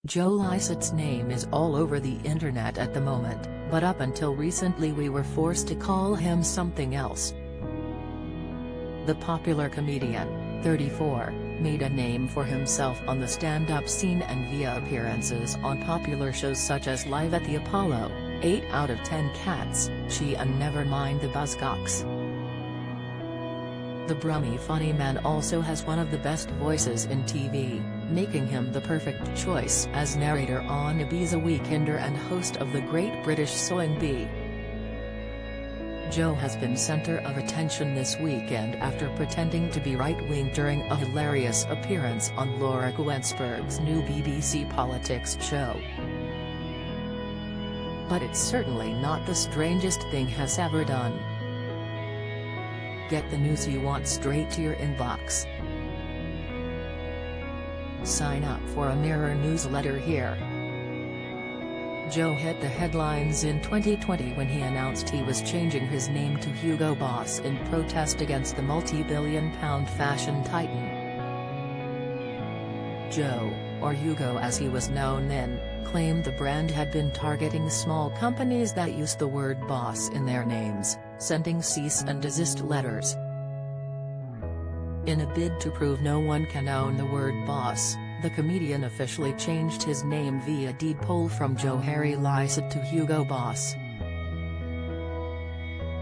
Joe Lycett's name is all over the internet at the moment, but up until recently we were forced to call him something else. The popular comedian, 34, made a name for himself on the stand-up scene and via appearances on popular shows such as Live at the Apollo, 8 out of 10 Cats, She and Never Mind the Buzzcocks. The brummy funny man also has one of the best voices in TV, making him the perfect choice as narrator on Ibiza Weekender and host of The Great British Sewing Bee. Joe has been center of attention this weekend after pretending to be right-wing during a hilarious appearance on Laura Guensberg's new BBC politics show. But it's certainly not the strangest thing he's ever done. Get the news you want straight to your inbox. Sign up for a Mirror newsletter here. Joe hit the headlines in 2020 when he announced he was changing his name to Hugo Boss in protest against the multi-billion-pound fashion titan. Joe, or Hugo as he was known then, claimed the brand had been targeting small companies that used the word boss in their names, sending cease and desist letters. In a bid to prove no one can own the word boss, the comedian officially changed his name via deed poll from Joe Harry Lycett to Hugo Boss.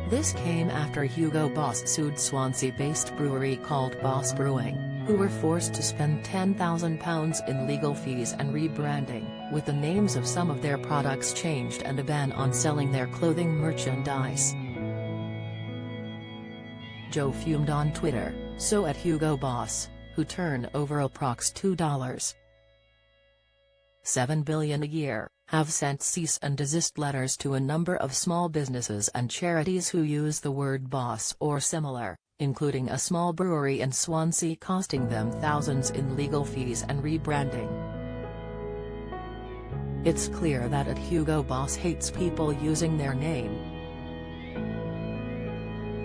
This came after Hugo Boss sued Swansea-based brewery called Boss Brewing, who were forced to spend £10,000 in legal fees and rebranding, with the names of some of their products changed and a ban on selling their clothing merchandise. Joe fumed on Twitter, so at Hugo Boss, who turn over approx $2.7 billion a year, have sent cease and desist letters to a number of small businesses and charities who use the word boss or similar, including a small brewery in Swansea costing them thousands in legal fees and rebranding. It's clear that at Hugo Boss hates people using their name.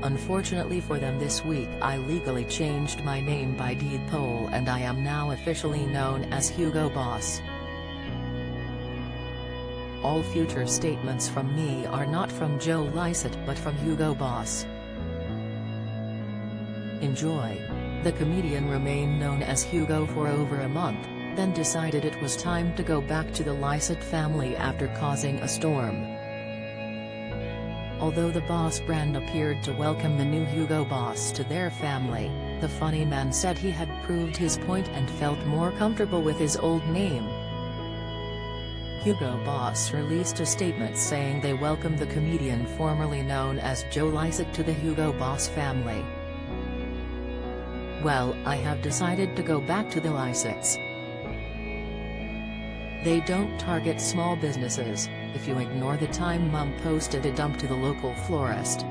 Unfortunately for them this week I legally changed my name by deed poll and I am now officially known as Hugo Boss. All future statements from me are not from Joe Lycett but from Hugo Boss. Enjoy. The comedian remained known as Hugo for over a month, then decided it was time to go back to the Lycett family after causing a storm. Although the Boss brand appeared to welcome the new Hugo Boss to their family, the funny man said he had proved his point and felt more comfortable with his old name. Hugo Boss released a statement saying they welcome the comedian formerly known as Joe Lycett to the Hugo Boss family. Well, I have decided to go back to the Lycetts. They don't target small businesses, if you ignore the time Mum posted a dump to the local florist.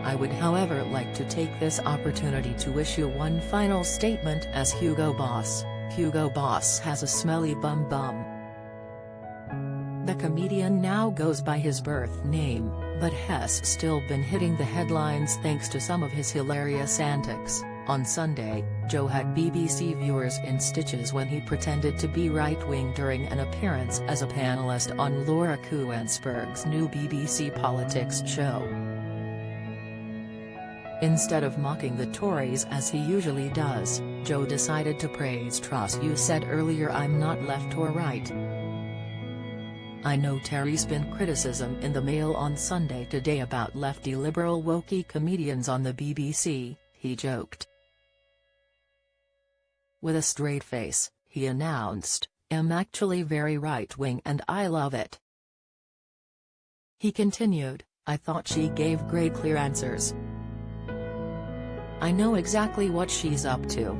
I would however like to take this opportunity to issue one final statement as Hugo Boss. Hugo Boss has a smelly bum. The comedian now goes by his birth name, but has still been hitting the headlines thanks to some of his hilarious antics. On Sunday, Joe had BBC viewers in stitches when he pretended to be right-wing during an appearance as a panelist on Laura Guensberg's new BBC politics show. Instead of mocking the Tories as he usually does, Joe decided to praise Truss. You said earlier I'm not left or right. I know Terry's been criticism in the Mail on Sunday today about lefty liberal wokey comedians on the BBC, he joked. With a straight face, he announced, I'm actually very right-wing and I love it. He continued, I thought she gave great clear answers. I know exactly what she's up to.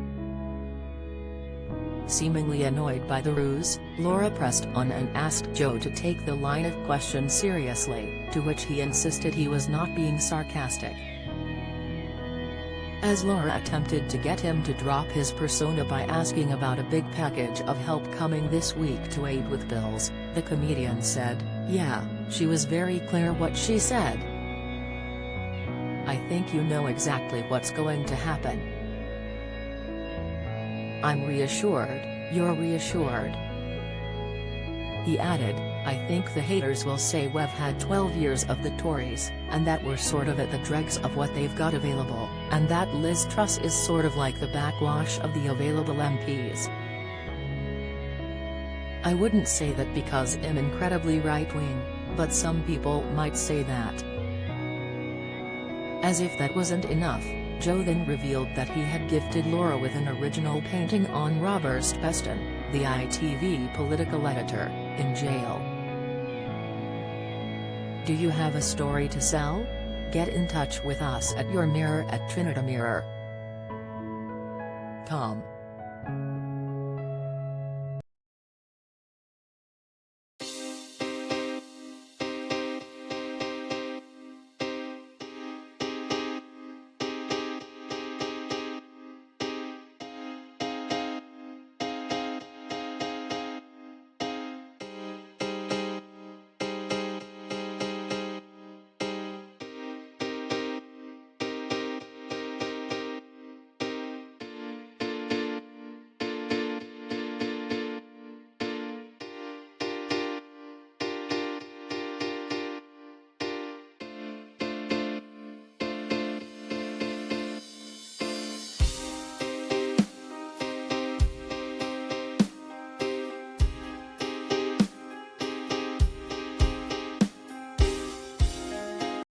Seemingly annoyed by the ruse, Laura pressed on and asked Joe to take the line of question seriously, to which he insisted he was not being sarcastic. As Laura attempted to get him to drop his persona by asking about a big package of help coming this week to aid with bills, the comedian said, yeah, she was very clear what she said. I think you know exactly what's going to happen. I'm reassured, You're reassured." He added, "I think the haters will say we've had 12 years of the Tories, and that we're sort of at the dregs of what they've got available, and that Liz Truss is sort of like the backwash of the available MPs. I wouldn't say that because I'm incredibly right-wing, but some people might say that." As if that wasn't enough, Joe then revealed that he had gifted Laura with an original painting on Robert Peston, the ITV political editor, in jail. Do you have a story to sell? Get in touch with us at yourmirror@trinitymirror.com.